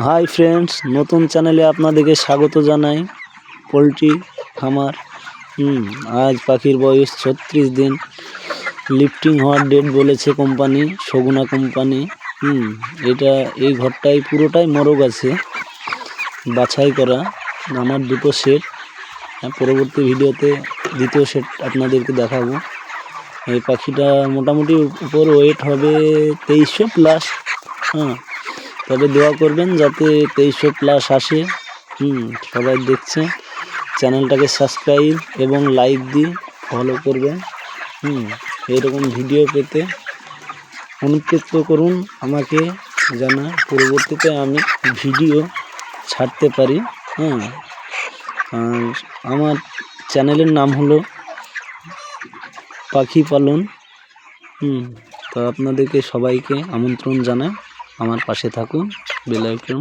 Hi friends, নতুন চ্যানেলে আপনাদেরকে স্বাগত জানাই। পোলট্রি খামার। আজ পাখির বয়স 36 দিন। লিফটিং হওয়ার ডেট বলেছে কোম্পানি, সগুনা কোম্পানি। এই ঘরটাই পুরোটাই মোরগ আছে, বাছাই করা। আমার দুটো সেট, পরবর্তী ভিডিওতে দ্বিতীয় সেট আপনাদেরকে দেখাবো। এই পাখিটা মোটামুটি উপর ওয়েট হবে 2300 প্লাস। তবে দোয়া করবেন যাতে 2300 প্লাস আসে। সবাই দেখছে, চ্যানেলটাকে সাবস্ক্রাইব এবং লাইক দিয়ে ফলো করবেন। এরকম ভিডিও পেতে অনুপ্রেরিত করুন আমাকে, যেন পরবর্তীতে আমি ভিডিও ছাড়তে পারি। আর আমার চ্যানেলের নাম হলো পাখি পালন। তো আপনাদেরকে সবাইকে আমন্ত্রণ জানাই, আমার পাশে থাকুন। Bell icon